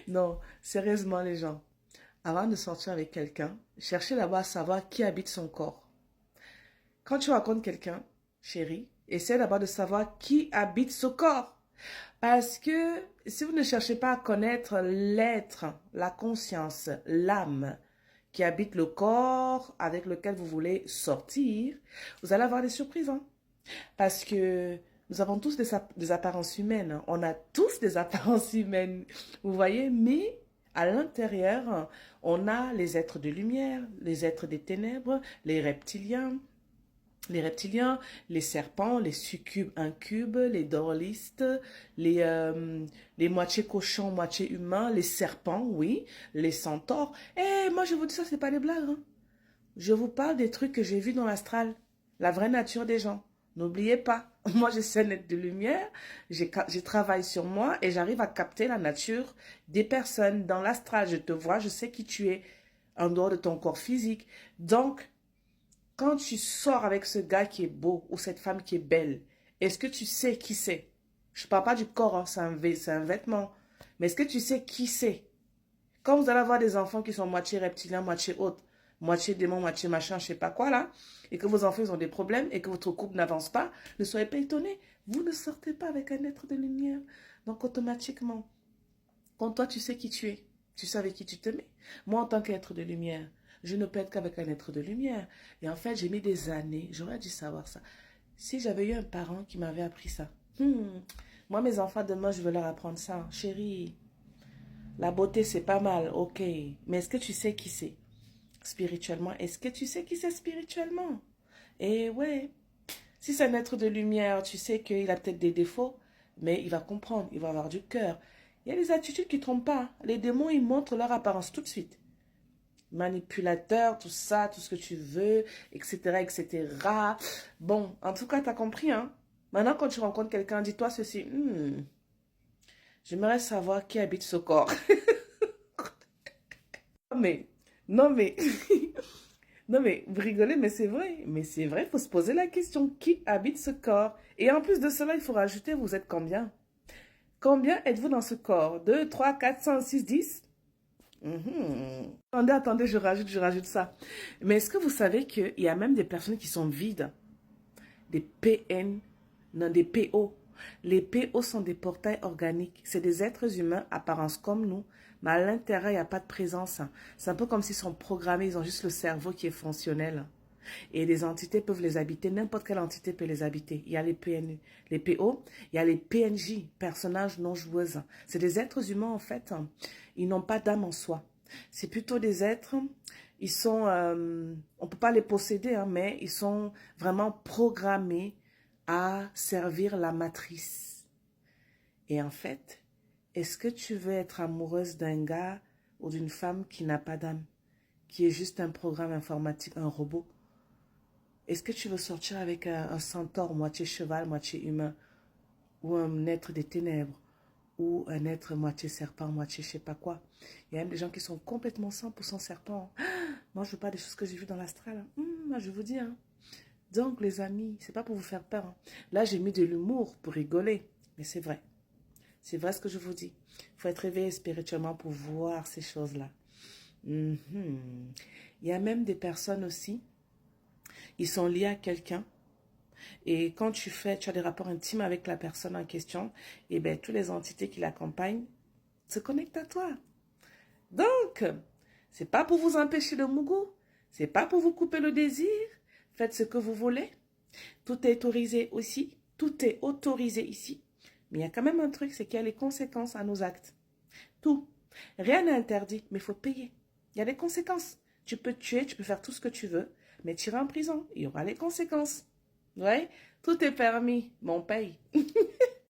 Non, sérieusement les gens, avant de sortir avec quelqu'un, cherchez d'abord à savoir qui habite son corps. Quand tu rencontres quelqu'un, chérie, essaie d'abord de savoir qui habite ce corps. Parce que si vous ne cherchez pas à connaître l'être, la conscience, l'âme qui habite le corps avec lequel vous voulez sortir, vous allez avoir des surprises, hein. Parce que nous avons tous des apparences humaines, hein. On a tous des apparences humaines, vous voyez, mais à l'intérieur, on a les êtres de lumière, les êtres des ténèbres, les reptiliens, les serpents, les succubes, incubes, les dorlistes, les moitié cochons, moitié humains, les serpents, oui, les centaures. Et moi, je vous dis ça, c'est pas des blagues, hein. Je vous parle des trucs que j'ai vus dans l'astral, la vraie nature des gens. N'oubliez pas, moi, je sais naître de lumière, je travaille sur moi et j'arrive à capter la nature des personnes dans l'astral. Je te vois, je sais qui tu es en dehors de ton corps physique. Donc, quand tu sors avec ce gars qui est beau ou cette femme qui est belle, est-ce que tu sais qui c'est? Je ne parle pas du corps, hein, c'est un vêtement. Mais est-ce que tu sais qui c'est? Quand vous allez avoir des enfants qui sont moitié reptiliens, moitié autres, moitié démon, moitié machin, je ne sais pas quoi là, et que vos enfants ils ont des problèmes et que votre couple n'avance pas, ne soyez pas étonnés. Vous ne sortez pas avec un être de lumière. Donc automatiquement, quand toi tu sais qui tu es, tu sais avec qui tu te mets. Moi en tant qu'être de lumière, je ne peux être qu'avec un être de lumière. Et en fait, j'ai mis des années, j'aurais dû savoir ça. Si j'avais eu un parent qui m'avait appris ça. Moi, mes enfants, demain, je vais leur apprendre ça. Chérie, la beauté, c'est pas mal, ok. Mais est-ce que tu sais qui c'est spirituellement? Est-ce que tu sais qui c'est spirituellement? Eh ouais. Si c'est un être de lumière, tu sais qu'il a peut-être des défauts, mais il va comprendre, il va avoir du cœur. Il y a des attitudes qui ne trompent pas. Les démons, ils montrent leur apparence tout de suite. Manipulateur, tout ça, tout ce que tu veux, etc., etc. Bon, en tout cas, tu as compris, hein? Maintenant, quand tu rencontres quelqu'un, dis-toi ceci. J'aimerais savoir qui habite ce corps. Non, mais, non, mais, non, mais, vous rigolez, mais c'est vrai. Mais c'est vrai, il faut se poser la question. Qui habite ce corps? Et en plus de cela, il faut rajouter, vous êtes combien? Combien êtes-vous dans ce corps? 2, 3, 4, 5, 6, 10. Attendez, attendez, je rajoute ça. Mais est-ce que vous savez qu'il y a même des personnes qui sont vides? Des PN, non, des PO. Les PO sont des portails organiques. C'est des êtres humains, apparence comme nous, mais à l'intérieur, il n'y a pas de présence. C'est un peu comme s'ils sont programmés, ils ont juste le cerveau qui est fonctionnel. Et les entités peuvent les habiter, n'importe quelle entité peut les habiter. Il y a les PN, les PO, il y a les PNJ, personnages non joueuses. C'est des êtres humains en fait, ils n'ont pas d'âme en soi. C'est plutôt des êtres, ils sont, on ne peut pas les posséder, hein, mais ils sont vraiment programmés à servir la matrice. Et en fait, est-ce que tu veux être amoureuse d'un gars ou d'une femme qui n'a pas d'âme, qui est juste un programme informatique, un robot? Est-ce que tu veux sortir avec un centaure, moitié cheval, moitié humain, ou un être des ténèbres, ou un être moitié serpent, moitié je sais pas quoi? Il y a même des gens qui sont complètement 100% serpents. Moi, je veux pas des choses que j'ai vues dans l'astral. Moi, je vous dis. Hein. Donc, les amis, c'est pas pour vous faire peur. Hein. Là, j'ai mis de l'humour pour rigoler. Mais c'est vrai. C'est vrai ce que je vous dis. Il faut être réveillé spirituellement pour voir ces choses-là. Il y a même des personnes aussi, ils sont liés à quelqu'un. Et quand tu as des rapports intimes avec la personne en question, et bien, toutes les entités qui l'accompagnent se connectent à toi. Donc, c'est pas pour vous empêcher de mougou, c'est pas pour vous couper le désir. Faites ce que vous voulez. Tout est autorisé aussi. Tout est autorisé ici. Mais il y a quand même un truc, c'est qu'il y a les conséquences à nos actes. Tout. Rien n'est interdit, mais il faut payer. Il y a des conséquences. Tu peux tuer, tu peux faire tout ce que tu veux, mais tu iras en prison. Il y aura les conséquences. Ouais, tout est permis, mais on paye.